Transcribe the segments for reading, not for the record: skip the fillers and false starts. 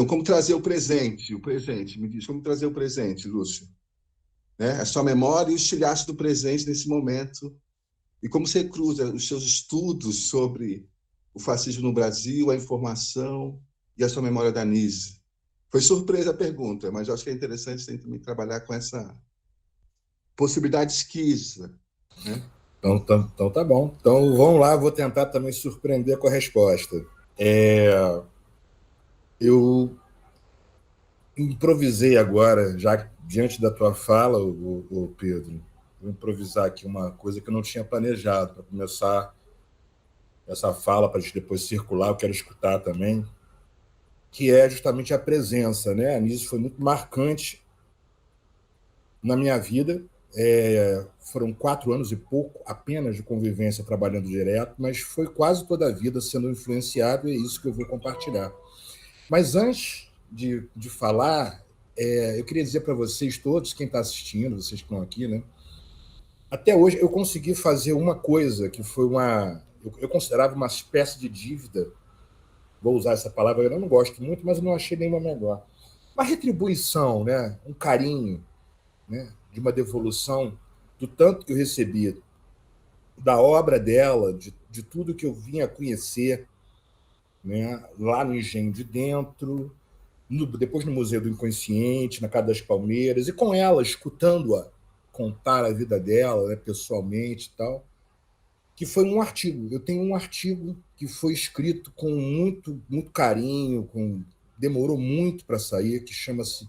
Então, como trazer o presente? O presente, me diz, como trazer o presente, Lúcio? Né? A sua memória e o estilhaço do presente nesse momento. E como você cruza os seus estudos sobre o fascismo no Brasil, a informação e a sua memória da Nise? Foi surpresa a pergunta, mas eu acho que é interessante também trabalhar com essa possibilidade esquiza, né? Então tá bom. Então vamos lá, vou tentar também surpreender com a resposta. Eu improvisei agora, já diante da tua fala, o Pedro, vou improvisar aqui uma coisa que eu não tinha planejado para começar essa fala, para a gente depois circular, eu quero escutar também, que é justamente a presença, né? A Nise foi muito marcante na minha vida. Foram 4 anos e pouco apenas de convivência trabalhando direto, mas foi quase toda a vida sendo influenciado e é isso que eu vou compartilhar. Mas antes de falar, eu queria dizer para vocês todos, quem está assistindo, vocês que estão aqui, né? Até hoje eu consegui fazer uma coisa que foi eu considerava uma espécie de dívida, vou usar essa palavra, eu não gosto muito, mas eu não achei nenhuma melhor. Uma retribuição, né? Um carinho, né? De uma devolução do tanto que eu recebia da obra dela, de tudo que eu vinha a conhecer, né? Lá no Engenho de Dentro, depois no Museu do Inconsciente, na Casa das Palmeiras, e com ela, escutando-a contar a vida dela, né, pessoalmente e tal, que foi um artigo. Eu tenho um artigo que foi escrito com muito carinho, demorou muito para sair, que chama-se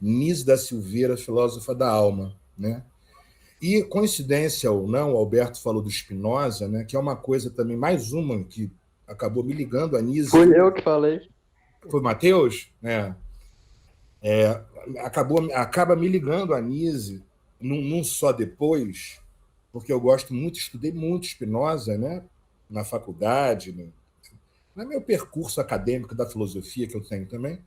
Nise da Silveira, Filósofa da Alma, né? E, coincidência ou não, o Alberto falou do Spinoza, né, que é uma coisa também, mais uma que acabou me ligando a Nise. Fui eu que falei. Foi o Matheus? Acaba me ligando a Nise num só depois, porque eu gosto muito, estudei muito Spinoza, né, na faculdade, no meu percurso acadêmico da filosofia que eu tenho também.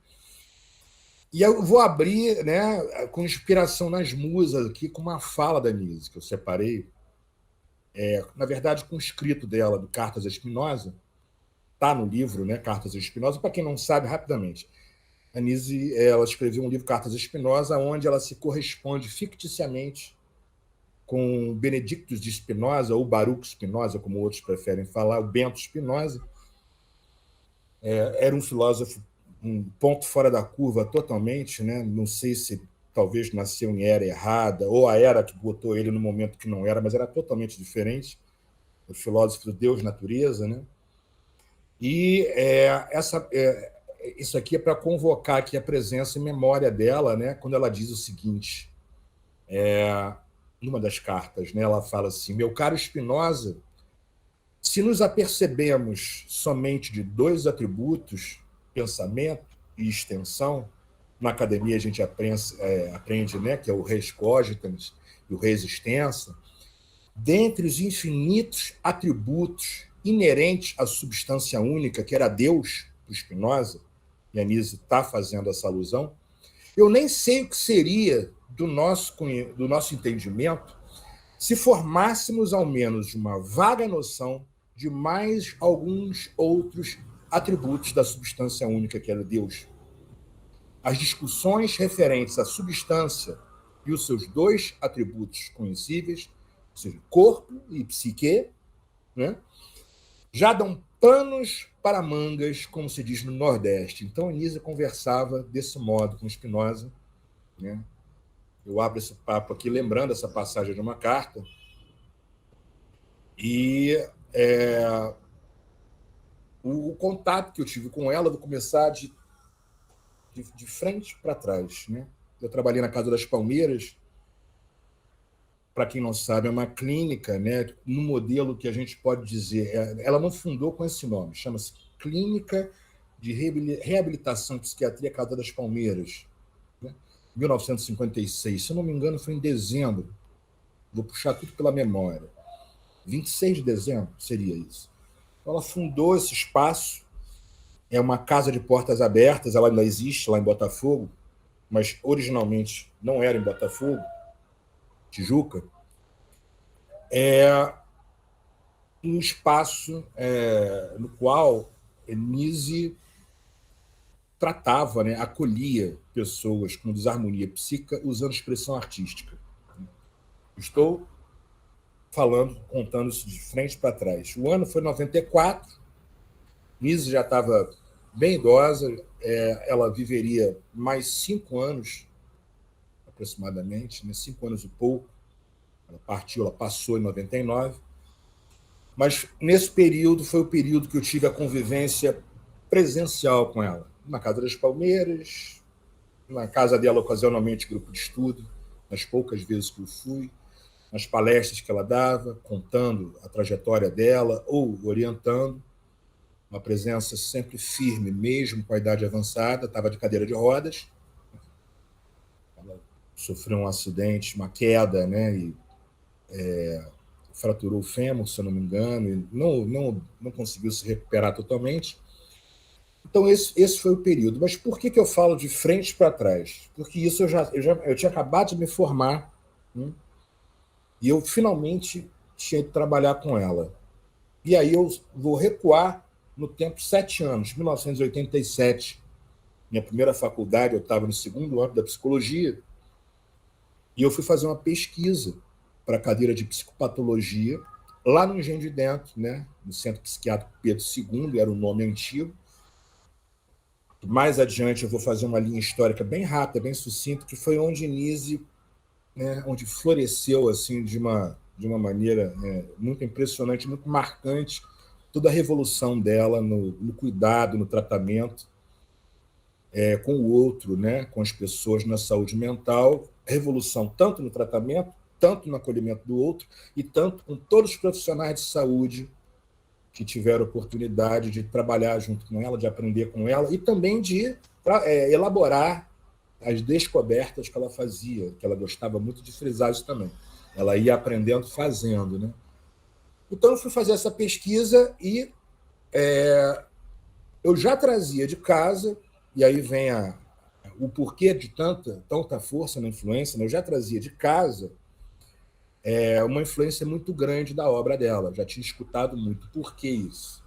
E eu vou abrir, né, com inspiração nas musas aqui, com uma fala da Nise, que eu separei, na verdade, com o escrito dela, do Cartas a Spinoza, está no livro, né, Cartas a Spinoza. Para quem não sabe, rapidamente, a Nise, ela escreveu um livro, Cartas a Spinoza, onde ela se corresponde ficticiamente com Benedictus de Spinoza, ou Baruch Spinoza, como outros preferem falar, o Bento Spinoza. Era um filósofo um ponto fora da curva totalmente, né? Não sei se talvez nasceu em era errada, ou a era que botou ele no momento que não era, mas era totalmente diferente. O filósofo do Deus Natureza, né? E isso aqui é para convocar aqui a presença e memória dela, né? Quando ela diz o seguinte, numa das cartas, né? Ela fala assim: meu caro Spinoza, se nos apercebemos somente de 2 atributos, pensamento e extensão, na academia a gente aprende, né, que é o res cogitans e o res extensa, dentre os infinitos atributos inerentes à substância única, que era Deus, para Spinoza, e a Nise está fazendo essa alusão, eu nem sei o que seria do nosso entendimento se formássemos ao menos uma vaga noção de mais alguns outros atributos da substância única, que era Deus. As discussões referentes à substância e os seus 2 atributos conhecíveis, ou seja, corpo e psique, né, já dão panos para mangas, como se diz no Nordeste. Então, a Nise conversava desse modo com Spinoza, né? Eu abro esse papo aqui lembrando essa passagem de uma carta, e o contato que eu tive com ela, vou começar de frente para trás, né? Eu trabalhei na Casa das Palmeiras, para quem não sabe, é uma clínica, né, no modelo que a gente pode dizer, ela não fundou com esse nome, chama-se Clínica de Reabilitação e Psiquiatria Casa das Palmeiras, né? 1956, se eu não me engano, foi em dezembro, vou puxar tudo pela memória, 26 de dezembro seria isso. Então, ela fundou esse espaço, é uma casa de portas abertas, ela ainda existe lá em Botafogo, mas originalmente não era em Botafogo, Tijuca. É um espaço no qual Nise tratava, né, acolhia pessoas com desarmonia psíquica usando expressão artística. Estou contando isso de frente para trás. O ano foi 94, Nise já estava bem idosa, ela viveria mais 5 anos, aproximadamente, né, 5 anos e pouco. Ela passou em 99. Mas nesse período foi o período que eu tive a convivência presencial com ela. Na Casa das Palmeiras, na casa dela, ocasionalmente, grupo de estudo, nas poucas vezes que eu fui, nas palestras que ela dava, contando a trajetória dela ou orientando. Uma presença sempre firme, mesmo com a idade avançada, estava de cadeira de rodas. Ela sofreu um acidente, uma queda, né? E fraturou o fêmur, se eu não me engano, e não conseguiu se recuperar totalmente. Então, esse foi o período. Mas por que eu falo de frente para trás? Porque isso eu tinha acabado de me formar, né? E eu finalmente tinha ido trabalhar com ela. E aí eu vou recuar no tempo 7 anos, 1987. Minha primeira faculdade, eu estava no 2º ano da psicologia, e eu fui fazer uma pesquisa para a cadeira de psicopatologia, lá no Engenho de Dentro, né, no Centro Psiquiátrico Pedro II, era o nome antigo. Mais adiante eu vou fazer uma linha histórica bem rápida, bem sucinta, que foi onde Nise, né, onde floresceu assim de uma maneira, né, muito impressionante, muito marcante, toda a revolução dela no cuidado, no tratamento com o outro, né, com as pessoas na saúde mental, revolução tanto no tratamento, tanto no acolhimento do outro, e tanto com todos os profissionais de saúde que tiveram oportunidade de trabalhar junto com ela, de aprender com ela, e também de elaborar as descobertas que ela fazia, que ela gostava muito de frisar isso também. Ela ia aprendendo fazendo, né? Então, eu fui fazer essa pesquisa e eu já trazia de casa, e aí vem o porquê de tanta força na influência, né? Eu já trazia de casa uma influência muito grande da obra dela, já tinha escutado muito. Por que isso?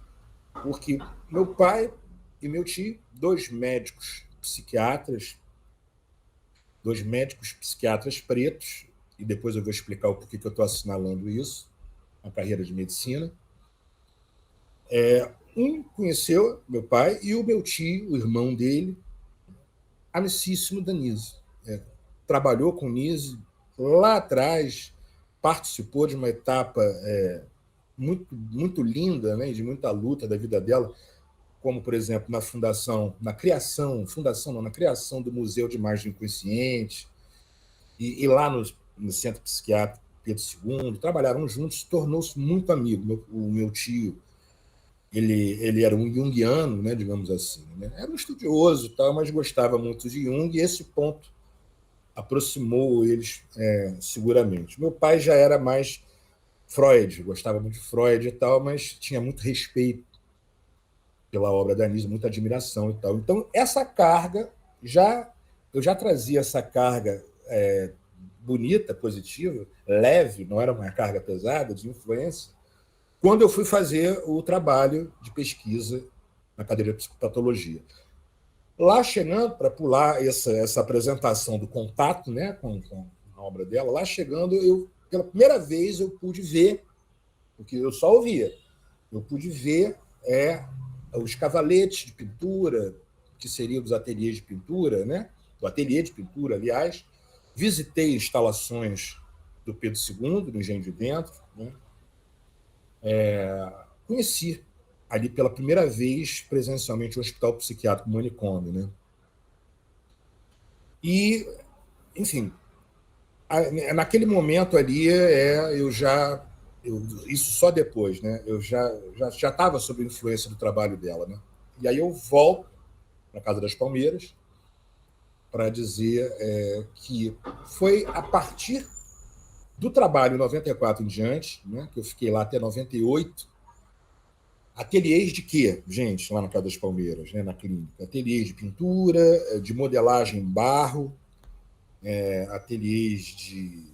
Porque meu pai e meu tio, dois médicos psiquiatras pretos, e depois eu vou explicar o porquê que eu estou assinalando isso, na carreira de medicina. Um conheceu meu pai e o meu tio, o irmão dele, amicíssimo da Nise. Trabalhou com Nise lá atrás, participou de uma etapa muito, muito linda, né, de muita luta da vida dela, como, por exemplo, na criação do Museu de Imagem Inconsciente, e lá no Centro Psiquiátrico Pedro II, trabalharam juntos, tornou-se muito amigo. O meu tio, ele era um junguiano, né, digamos assim, né? Era um estudioso, tal, mas gostava muito de Jung, e esse ponto aproximou eles seguramente. Meu pai já era mais Freud, gostava muito de Freud e tal, mas tinha muito respeito pela obra da Nise, muita admiração e tal. Então, essa carga, eu já trazia essa carga bonita, positiva, leve, não era uma carga pesada, de influência, quando eu fui fazer o trabalho de pesquisa na cadeira de psicopatologia. Lá chegando, para pular essa apresentação do contato, né, com a obra dela, lá chegando, pela primeira vez eu pude ver, porque eu só ouvia, eu pude ver os cavaletes de pintura, que seriam dos ateliês de pintura, né, do ateliê de pintura, aliás. Visitei instalações do Pedro II, do Engenho de Dentro, né? Conheci ali pela primeira vez presencialmente o Hospital Psiquiátrico Manicômio, né? E, enfim, naquele momento ali isso só depois, né? Eu já estava sob a influência do trabalho dela, né? E aí eu volto para a Casa das Palmeiras para dizer que foi a partir do trabalho em 94 em diante, né, que eu fiquei lá até 98, ateliês de quê, gente, lá na Casa das Palmeiras, né, na clínica? Ateliês de pintura, de modelagem em barro, ateliês de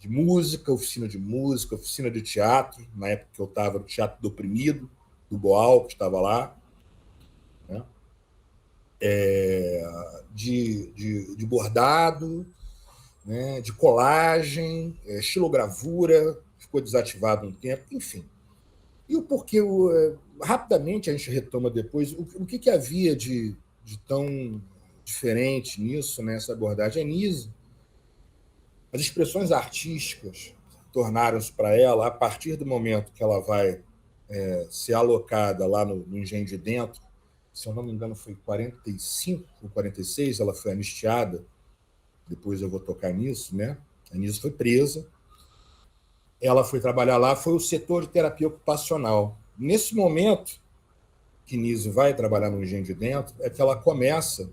música, oficina de música, oficina de teatro, na época que eu estava no Teatro do Oprimido, do Boal, que estava lá, né? de bordado, né, de colagem, estilogravura, ficou desativado um tempo, enfim. E o porquê, rapidamente a gente retoma depois, o que havia de tão diferente nisso, nessa abordagem? A Nise, as expressões artísticas tornaram-se para ela, a partir do momento que ela vai ser alocada lá no Engenho de Dentro, se eu não me engano foi 45 ou 46, ela foi anistiada, depois eu vou tocar nisso, né? A Nise foi presa, ela foi trabalhar lá, foi o setor de terapia ocupacional. Nesse momento que Nise vai trabalhar no Engenho de Dentro, é que ela começa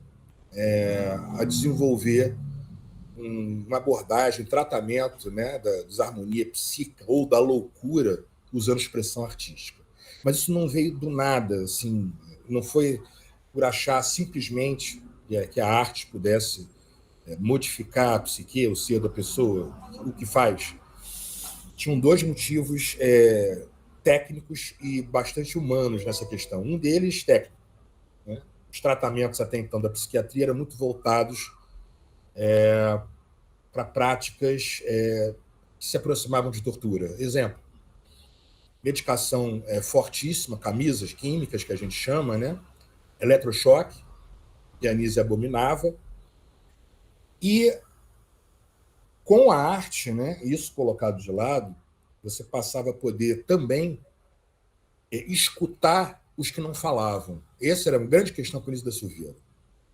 a desenvolver uma abordagem, um tratamento, né, da desarmonia psíquica ou da loucura usando expressão artística. Mas isso não veio do nada, assim, não foi por achar simplesmente que a arte pudesse modificar a psique, o ser da pessoa, o que faz. Tinham dois motivos técnicos e bastante humanos nessa questão. Um deles, técnico. Né? Os tratamentos até então da psiquiatria eram muito voltados para práticas que se aproximavam de tortura. Exemplo, medicação fortíssima, camisas químicas, que a gente chama, né? Eletrochoque, que a Nise abominava. E com a arte, né, isso colocado de lado, você passava a poder também escutar os que não falavam. Essa era uma grande questão com a Nise da Silveira.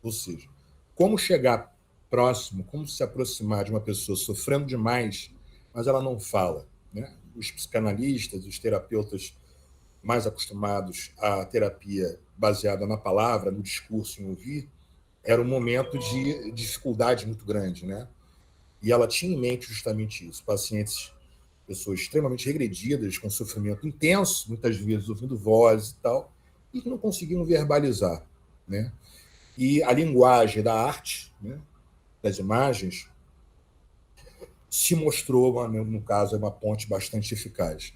Ou seja, como chegar próximo, como se aproximar de uma pessoa sofrendo demais, mas ela não fala. Né? Os psicanalistas, os terapeutas mais acostumados à terapia baseada na palavra, no discurso, em ouvir, era um momento de dificuldade muito grande, né? E ela tinha em mente justamente isso. Pacientes, pessoas extremamente regredidas, com sofrimento intenso, muitas vezes ouvindo vozes e tal, e que não conseguiam verbalizar, né? E a linguagem da arte, né, das imagens, se mostrou, no caso, uma ponte bastante eficaz.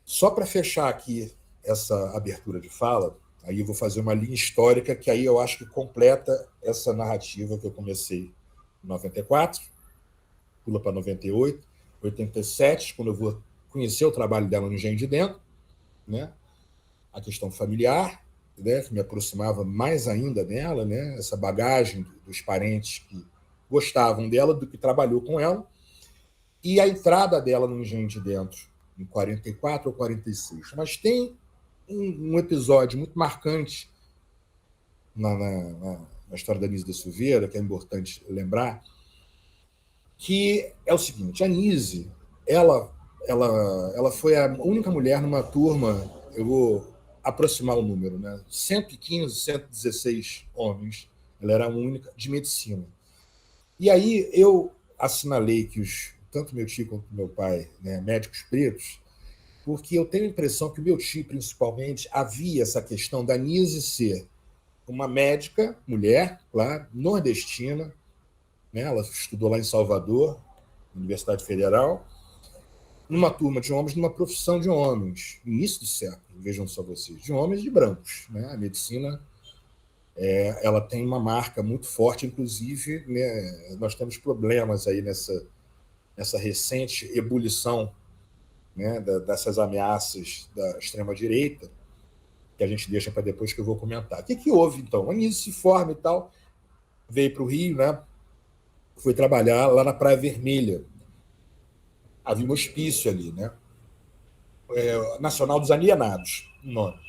Só para fechar aqui essa abertura de fala, aí eu vou fazer uma linha histórica que aí eu acho que completa essa narrativa que eu comecei em 94, pula para 98, 87, quando eu vou conhecer o trabalho dela no Engenho de Dentro, né? A questão familiar, né, que me aproximava mais ainda dela, né, essa bagagem dos parentes que gostavam dela, do que trabalhou com ela, e a entrada dela no Engenho de Dentro, em 44 ou 46. Mas tem um episódio muito marcante na história da Nise da Silveira, que é importante lembrar, que é o seguinte: a Nise, ela foi a única mulher numa turma, eu vou aproximar o número, né? 115, 116 homens, ela era a única de medicina. E aí eu assinalei que tanto meu tio quanto meu pai, né, médicos pretos, porque eu tenho a impressão que o meu tio, principalmente, havia essa questão da Nise ser uma médica, mulher, claro, nordestina, né? Ela estudou lá em Salvador, Universidade Federal, numa turma de homens, numa profissão de homens, início do século, vejam só vocês, de homens e de brancos. Né? A medicina ela tem uma marca muito forte, inclusive, né, nós temos problemas aí nessa recente ebulição, né, dessas ameaças da extrema-direita, que a gente deixa para depois, que eu vou comentar. O que houve, então? A Nise se forma e tal, veio para o Rio, né, foi trabalhar lá na Praia Vermelha. Havia um hospício ali, né? Nacional dos Alienados, o nome.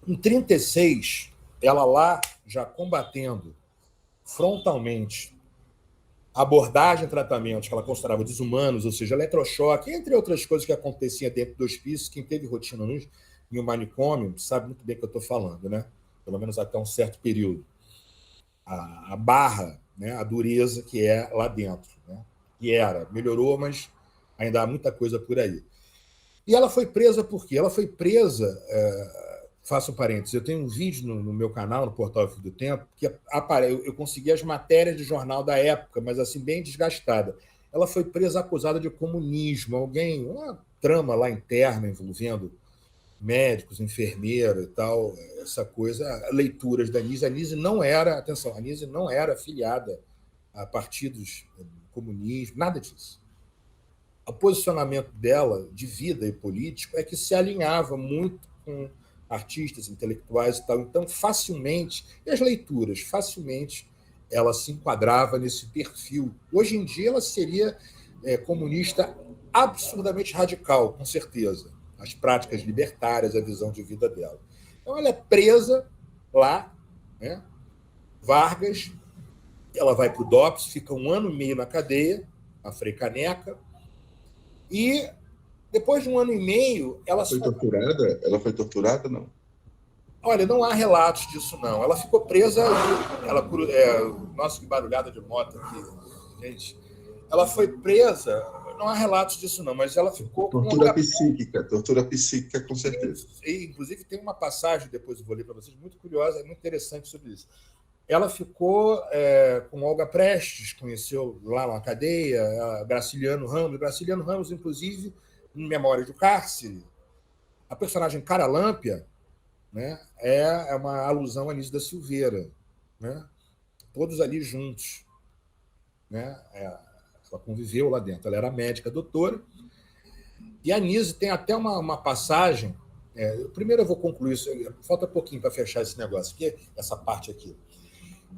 Em 1936, ela lá, já combatendo frontalmente a abordagem e tratamentos que ela considerava desumanos, ou seja, eletrochoque, entre outras coisas que aconteciam dentro do hospício. Quem teve rotina em um manicômio sabe muito bem o que eu estou falando, né? Pelo menos até um certo período. A barra, né? A dureza que é lá dentro. Né? E melhorou, mas ainda há muita coisa por aí. E ela foi presa por quê? Ela foi presa, faço um parênteses, eu tenho um vídeo no meu canal, no Portal Fio do Tempo, que eu consegui as matérias de jornal da época, mas assim, bem desgastada. Ela foi presa acusada de comunismo, uma trama lá interna envolvendo médicos, enfermeira e tal, essa coisa, leituras da Anísia. A Anísia não era, atenção, a Anísia não era afiliada a partidos comunistas, nada disso. O posicionamento dela de vida e político é que se alinhava muito com artistas, intelectuais e tal. Então, facilmente, e as leituras, facilmente, ela se enquadrava nesse perfil. Hoje em dia, ela seria comunista absurdamente radical, com certeza. As práticas libertárias, a visão de vida dela. Então, ela é presa lá, né? Vargas, ela vai para o DOPS, fica 1 ano e meio na cadeia, a Frei Caneca, e depois de 1 ano e meio, ela foi torturada? Ela foi torturada, não? Olha, não há relatos disso, não. Ela ficou presa. Nossa, que barulhada de moto aqui, gente. Ela foi presa. Não há relatos disso, não, mas ela ficou. Tortura psíquica, com certeza. E, inclusive, tem uma passagem, depois eu vou ler para vocês, muito curiosa, muito interessante sobre isso. Ela ficou com Olga Prestes, conheceu lá na cadeia, Graciliano Ramos. Graciliano Ramos, inclusive, em Memórias do Cárcere, a personagem Caralâmpia, né, é uma alusão a Anísio da Silveira, né? Todos ali juntos, né? Ela conviveu lá dentro, ela era médica, doutora, e a Anísio tem até uma passagem. Primeiro eu vou concluir isso, falta pouquinho para fechar esse negócio, que essa parte aqui,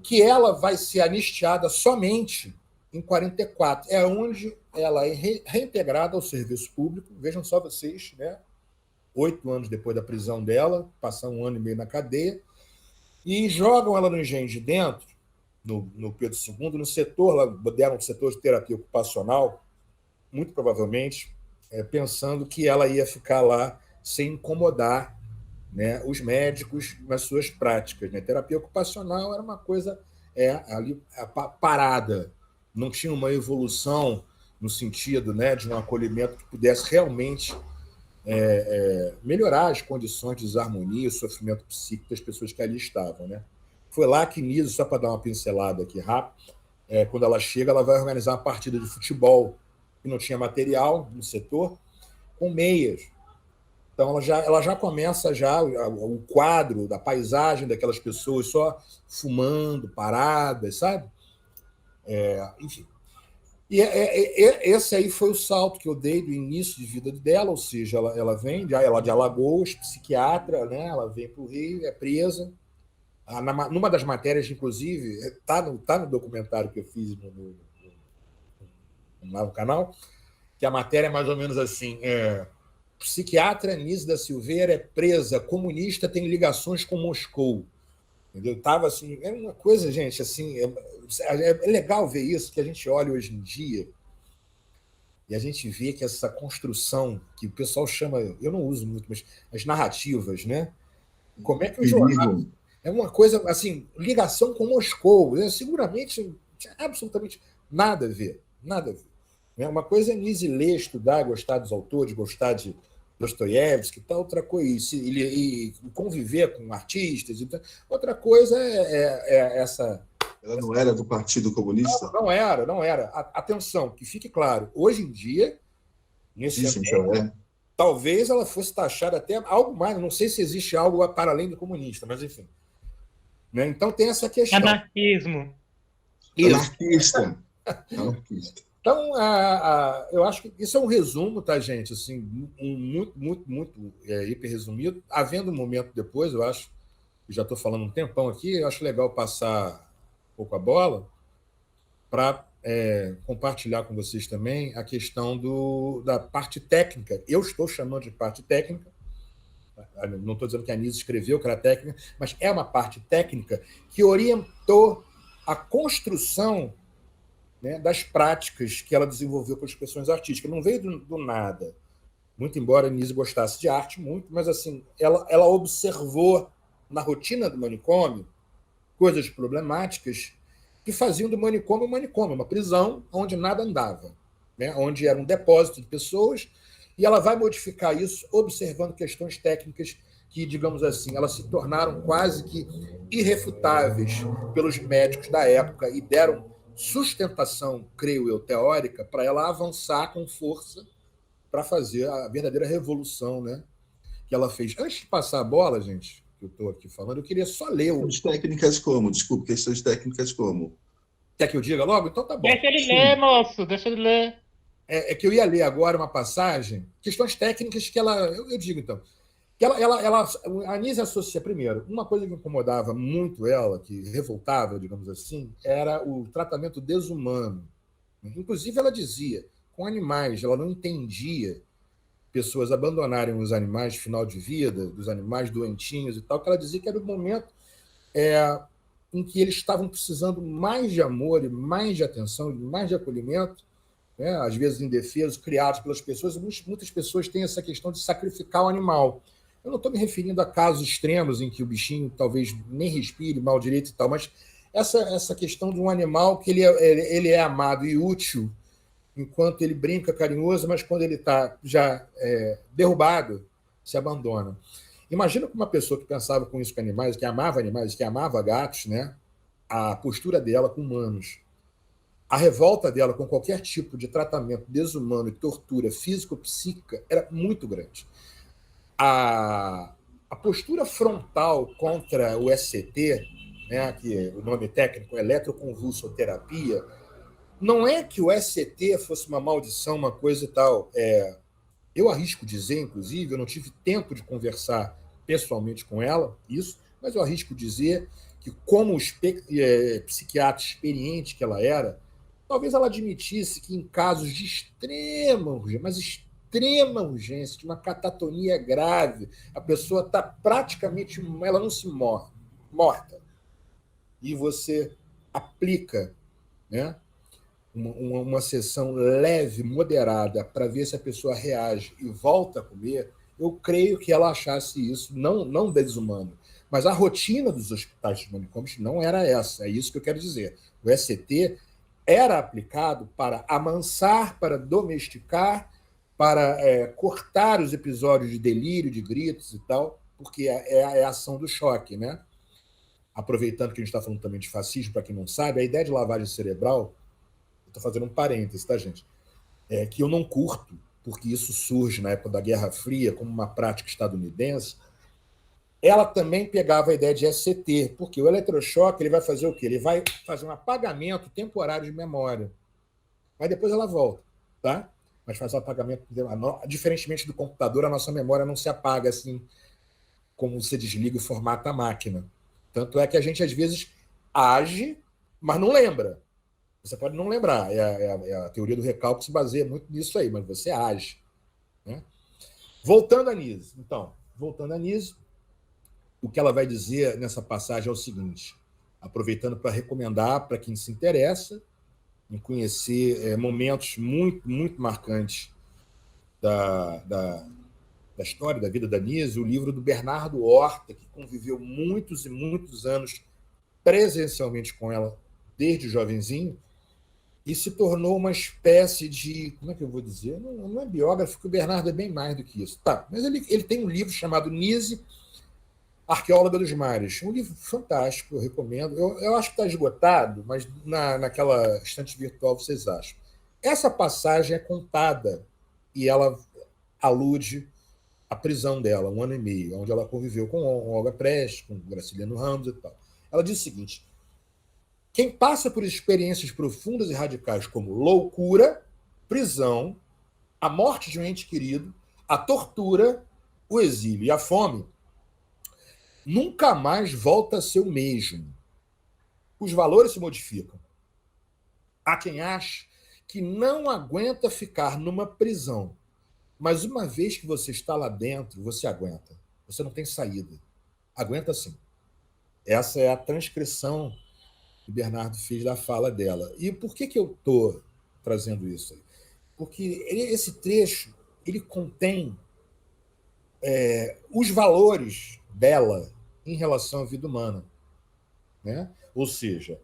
que ela vai ser anistiada somente em 44, é onde ela é reintegrada ao serviço público. Vejam só vocês, né? 8 anos depois da prisão dela, passar 1 ano e meio na cadeia, e jogam ela no Engenho de Dentro, no Pedro II, no setor, lá deram um setor de terapia ocupacional, muito provavelmente, pensando que ela ia ficar lá sem incomodar, né, os médicos nas suas práticas. Né? Terapia ocupacional era uma coisa ali parada, não tinha uma evolução no sentido, né, de um acolhimento que pudesse realmente melhorar as condições de desarmonia e sofrimento psíquico das pessoas que ali estavam. Né? Foi lá que Niso, só para dar uma pincelada aqui rápido, quando ela chega, ela vai organizar uma partida de futebol que não tinha material no setor, com meias. Então, ela já começa o quadro da paisagem daquelas pessoas só fumando, paradas, sabe? Enfim. E esse aí foi o salto que eu dei do início de vida dela, ou seja, ela vem de Alagoas, psiquiatra, né? Ela vem para o Rio, é presa. Numa das matérias, inclusive, está no documentário que eu fiz no canal, que a matéria é mais ou menos assim: psiquiatra Anísio da Silveira é presa, comunista, tem ligações com Moscou. Entendeu? Tava assim, é uma coisa, gente, assim, é legal ver isso, que a gente olha hoje em dia e a gente vê que essa construção, que o pessoal chama, eu não uso muito, mas as narrativas, né? Como é que o jornal... É uma coisa, assim, ligação com Moscou, né? Seguramente não tinha absolutamente nada a ver, nada a ver. Né? Uma coisa é Anísio ler, estudar, gostar dos autores, gostar de Dostoiévski, tal, outra coisa, e conviver com artistas. Então, outra coisa é essa... Ela não era do Partido Comunista? Não era. Atenção, que fique claro, hoje em dia, nesse ambiente, talvez ela fosse taxada até algo mais, não sei se existe algo para além do comunista, mas enfim. Né? Então tem essa questão. Anarquismo. Anarquista. Então, eu acho que isso é um resumo, tá, gente? Assim, muito hiper resumido. Havendo um momento depois, eu acho, já estou falando um tempão aqui, eu acho legal passar um pouco a bola para compartilhar com vocês também a questão da parte técnica. Eu estou chamando de parte técnica, não estou dizendo que a Anísio escreveu que era técnica, mas é uma parte técnica que orientou a construção, né, das práticas que ela desenvolveu com as expressões artísticas. Não veio do nada. Muito embora a Anísio gostasse de arte, muito, mas assim, ela observou na rotina do manicômio coisas problemáticas que faziam do manicômio um manicômio, uma prisão onde nada andava, né, onde era um depósito de pessoas, e ela vai modificar isso observando questões técnicas que, digamos assim, elas se tornaram quase que irrefutáveis pelos médicos da época e deram sustentação, creio eu, teórica, para ela avançar com força para fazer a verdadeira revolução, né, que ela fez. Antes de passar a bola, gente, que eu estou aqui falando, eu queria só ler o... Questões técnicas como? Desculpe, questões técnicas como? Quer que eu diga logo? Então tá bom. Deixa ele ler, moço, deixa ele ler. É que eu ia ler agora uma passagem, questões técnicas que ela... Eu digo, então, que a Anísia associa, primeiro, uma coisa que incomodava muito ela, que revoltava, digamos assim, era o tratamento desumano. Inclusive, ela dizia, com animais, ela não entendia pessoas abandonarem os animais de final de vida, dos animais doentinhos e tal, que ela dizia que era o momento em que eles estavam precisando mais de amor e mais de atenção, mais de acolhimento, né? Às vezes indefesos, criados pelas pessoas, e muitas pessoas têm essa questão de sacrificar o animal. Eu não estou me referindo a casos extremos em que o bichinho talvez nem respire mal direito e tal, mas essa questão de um animal que ele é amado e útil enquanto ele brinca carinhoso, mas quando ele está já derrubado, se abandona. Imagina que uma pessoa que pensava com isso com animais, que amava gatos, né? A postura dela com humanos, a revolta dela com qualquer tipo de tratamento desumano e tortura físico-psíquica era muito grande. A postura frontal contra o ECT, né, que o nome técnico é eletroconvulsoterapia, não é que o ECT fosse uma maldição, uma coisa e tal. Eu arrisco dizer, inclusive, eu não tive tempo de conversar pessoalmente com ela, isso, mas eu arrisco dizer que, como psiquiatra experiente que ela era, talvez ela admitisse que em casos de extrema urgência, mas extrema urgência, de uma catatonia grave, a pessoa está praticamente, ela não se morta, e você aplica, né, uma sessão leve, moderada, para ver se a pessoa reage e volta a comer, eu creio que ela achasse isso não desumano. Mas a rotina dos hospitais de manicômios não era essa, é isso que eu quero dizer. O ECT era aplicado para amansar, para domesticar, para cortar os episódios de delírio, de gritos e tal, porque é a ação do choque, né? Aproveitando que a gente está falando também de fascismo, para quem não sabe, a ideia de lavagem cerebral, estou fazendo um parênteses, tá, gente? Que eu não curto, porque isso surge na época da Guerra Fria como uma prática estadunidense. Ela também pegava a ideia de ECT, porque o eletrochoque ele vai fazer o quê? Ele vai fazer um apagamento temporário de memória. Mas depois ela volta, tá? Mas faz um apagamento. Diferentemente do computador, a nossa memória não se apaga assim, como você desliga e formata a máquina. Tanto é que a gente, às vezes, age, mas não lembra. Você pode não lembrar. A teoria do recálculo se baseia muito nisso aí, mas você age. Né? Voltando a Nise. Então, o que ela vai dizer nessa passagem é o seguinte, aproveitando para recomendar para quem se interessa em conhecer momentos muito, muito marcantes da história, da vida da Nise, o livro do Bernardo Horta, que conviveu muitos e muitos anos presencialmente com ela desde jovenzinho, e se tornou uma espécie de... Como é que eu vou dizer? Não é biógrafo, porque o Bernardo é bem mais do que isso. Tá, mas ele tem um livro chamado Nise, Arqueóloga dos Mares. Um livro fantástico, eu recomendo. Eu acho que está esgotado, mas naquela estante virtual vocês acham. Essa passagem é contada e ela alude à prisão dela, 1 ano e meio, onde ela conviveu com Olga Prestes, com Graciliano Ramos e tal. Ela diz o seguinte: quem passa por experiências profundas e radicais como loucura, prisão, a morte de um ente querido, a tortura, o exílio e a fome, nunca mais volta a ser o mesmo. Os valores se modificam. Há quem ache que não aguenta ficar numa prisão, mas uma vez que você está lá dentro, você aguenta. Você não tem saída. Aguenta sim. Essa é a transcrição que o Bernardo fez da fala dela. E por que eu estou trazendo isso aí? Porque esse trecho ele contém os valores dela em relação à vida humana. Né? Ou seja,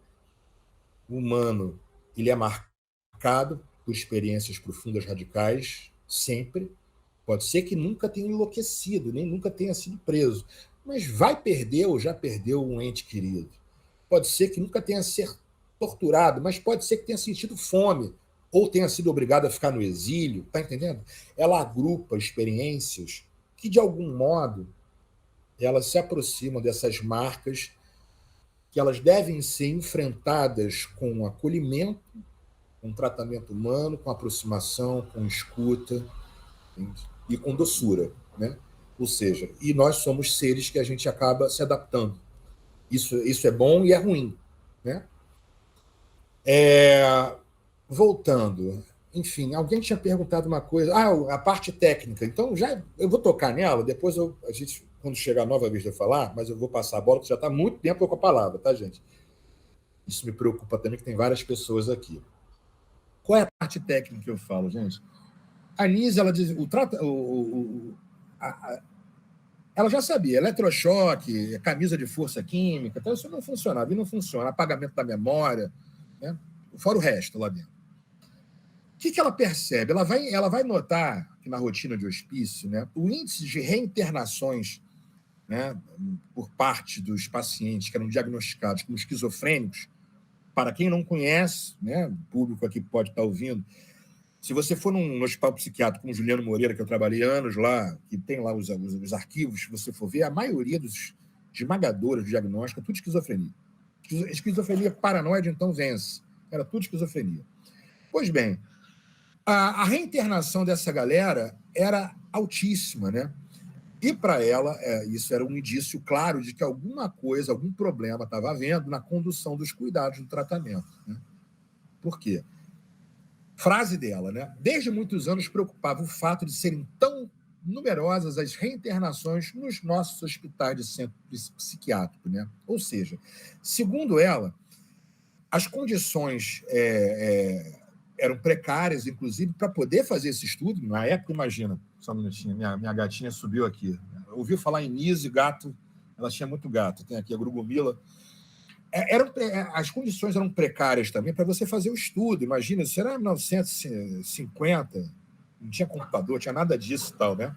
o humano ele é marcado por experiências profundas, radicais, sempre. Pode ser que nunca tenha enlouquecido, nem nunca tenha sido preso, mas vai perder ou já perdeu um ente querido. Pode ser que nunca tenha sido torturado, mas pode ser que tenha sentido fome ou tenha sido obrigado a ficar no exílio, tá entendendo? Ela agrupa experiências que, de algum modo, elas se aproximam dessas marcas que elas devem ser enfrentadas com acolhimento, com tratamento humano, com aproximação, com escuta e com doçura, né? Ou seja, e nós somos seres que a gente acaba se adaptando. Isso é bom e é ruim, né? Voltando, enfim, alguém tinha perguntado uma coisa, a parte técnica. Então, já eu vou tocar nela, depois a gente, quando chegar a nova vez de eu falar, mas eu vou passar a bola, porque já está muito tempo com a palavra, tá, gente? Isso me preocupa também, que tem várias pessoas aqui. Qual é a parte técnica que eu falo, gente? A Nise, ela diz, ela já sabia, eletrochoque, camisa de força química, então isso não funcionava, e não funciona, apagamento da memória, né? Fora o resto lá dentro. O que ela percebe? Ela vai notar que na rotina de hospício, né, o índice de reinternações, né, por parte dos pacientes que eram diagnosticados como esquizofrênicos, para quem não conhece, né, o público aqui pode estar ouvindo, se você for num hospital psiquiátrico como Juliano Moreira, que eu trabalhei anos lá, que tem lá os arquivos, se você for ver, a maioria dos esmagadores do diagnóstico é tudo esquizofrenia. Esquizofrenia paranoide, então, vence. Era tudo esquizofrenia. Pois bem, a reinternação dessa galera era altíssima, né? E para ela, isso era um indício claro de que alguma coisa, algum problema estava havendo na condução dos cuidados do tratamento, né? Por quê? Frase dela, né? Desde muitos anos preocupava o fato de serem tão numerosas as reinternações nos nossos hospitais de centro psiquiátrico, né? Ou seja, segundo ela, as condições eram precárias, inclusive, para poder fazer esse estudo. Na época, imagina, só um minutinho, minha gatinha subiu aqui. Ouviu falar em Nise, gato, ela tinha muito gato. Tem aqui a Grugumila. As condições eram precárias também para você fazer o estudo. Imagina, isso era 1950, não tinha computador, tinha nada disso e tal, né?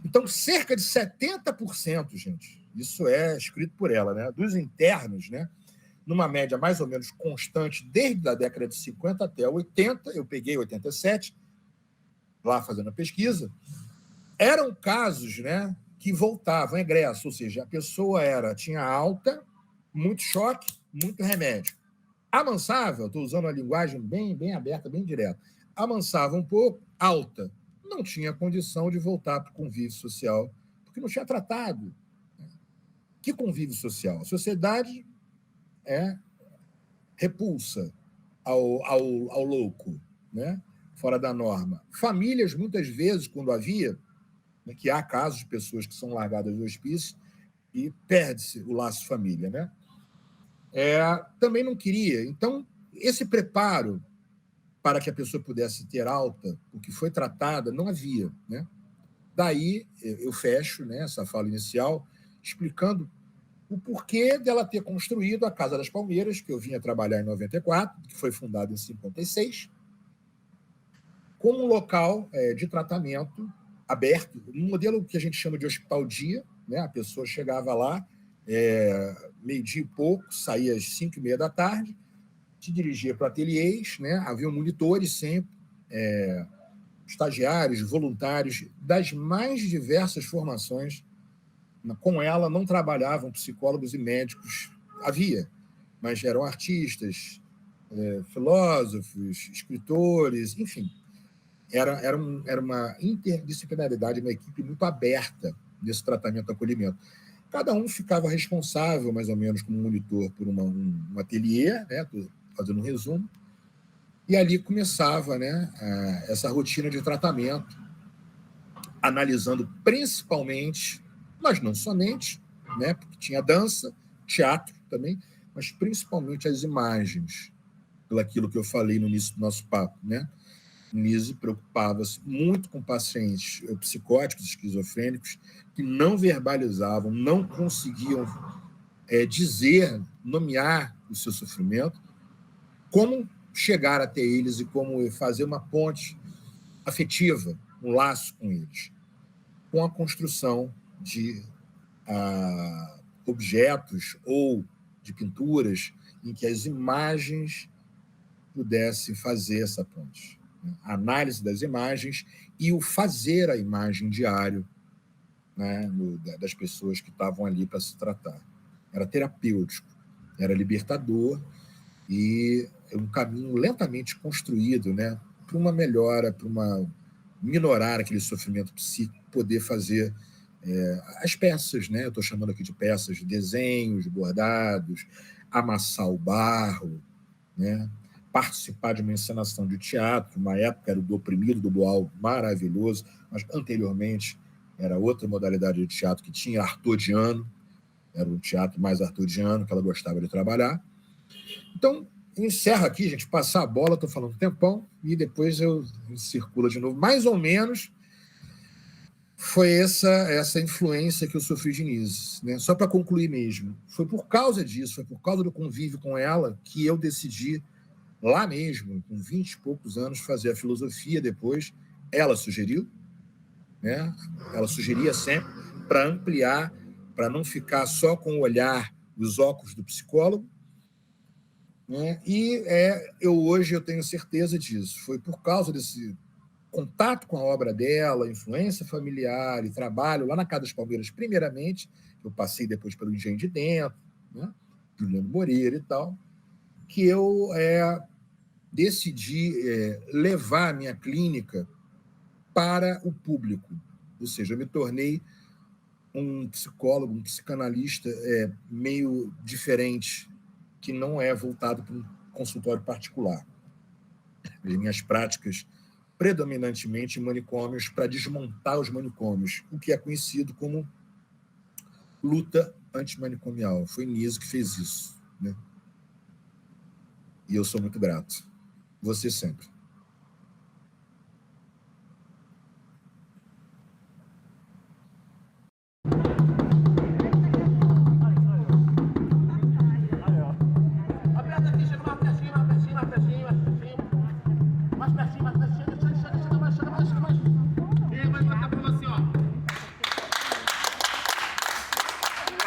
Então, cerca de 70%, gente, isso é escrito por ela, né, dos internos, né, numa média mais ou menos constante desde a década de 50 até 80, eu peguei 87, lá fazendo a pesquisa, eram casos, né, que voltavam egresso, ou seja, a pessoa tinha alta, muito choque, muito remédio. Amansava, estou usando uma linguagem bem aberta, bem direta, amansava um pouco, alta, não tinha condição de voltar para o convívio social, porque não tinha tratado. Que convívio social? A sociedade repulsa ao louco, né? Fora da norma. Famílias, muitas vezes, quando havia, né, que há casos de pessoas que são largadas do hospício e perde-se o laço família, né? Também não queria. Então, esse preparo para que a pessoa pudesse ter alta, o que foi tratada, não havia, né? Daí, eu fecho, né, essa fala inicial, explicando o porquê dela ter construído a Casa das Palmeiras, que eu vinha trabalhar em 94, que foi fundada em 56, como um local de tratamento aberto, um modelo que a gente chama de hospital-dia, né? A pessoa chegava lá, meio-dia e pouco, saía às 5h30 da tarde, se dirigia para ateliês, né? Havia monitores sempre, estagiários, voluntários, das mais diversas formações. Com ela não trabalhavam psicólogos e médicos, havia, mas eram artistas, filósofos, escritores, enfim. Era uma interdisciplinaridade, uma equipe muito aberta nesse tratamento e acolhimento. Cada um ficava responsável, mais ou menos, como monitor por um ateliê, né? Estou fazendo um resumo, e ali começava, né, essa rotina de tratamento, analisando principalmente, mas não somente, né, porque tinha dança, teatro também, mas principalmente as imagens, pelaquilo que eu falei no início do nosso papo, né? Nise preocupava-se muito com pacientes psicóticos, esquizofrênicos, que não verbalizavam, não conseguiam dizer, nomear o seu sofrimento, como chegar até eles e como fazer uma ponte afetiva, um laço com eles, com a construção de objetos ou de pinturas em que as imagens pudessem fazer essa ponte. A análise das imagens e o fazer a imagem diário né, das pessoas que estavam ali para se tratar. Era terapêutico, era libertador e um caminho lentamente construído, né, para uma melhora, para minorar aquele sofrimento psíquico, poder fazer as peças, né? Eu estou chamando aqui de peças, desenhos, bordados, amassar o barro, né? Participar de uma encenação de teatro, uma época era o do Oprimido, do Boal, maravilhoso, mas anteriormente era outra modalidade de teatro que tinha, artodiano, era um teatro mais artodiano, que ela gostava de trabalhar. Então, encerro aqui, gente, passar a bola, estou falando um tempão, e depois eu circulo de novo, mais ou menos. Foi essa influência que eu sofri de Nise, né? Só para concluir mesmo, foi por causa disso, foi por causa do convívio com ela que eu decidi, lá mesmo, com 20 e poucos anos, fazer a filosofia depois. Ela sugeriu, né? Ela sugeria sempre para ampliar, para não ficar só com o olhar, os óculos do psicólogo, né? E hoje eu tenho certeza disso. Foi por causa desse contato com a obra dela, influência familiar e trabalho lá na Casa das Palmeiras, primeiramente, eu passei depois pelo Engenho de Dentro, né, Juliano Moreira e tal, que eu decidi levar a minha clínica para o público, ou seja, eu me tornei um psicólogo, um psicanalista meio diferente, que não é voltado para um consultório particular. As minhas práticas predominantemente em manicômios, para desmontar os manicômios, o que é conhecido como luta antimanicomial. Foi Nise que fez isso, né? E eu sou muito grato. Você sempre.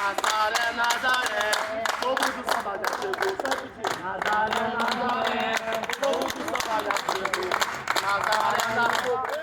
Nazaré, Nazaré, povo do samba já chegou, Nazaré, Nazaré, povo do samba já chegou, Nazaré, Nazaré.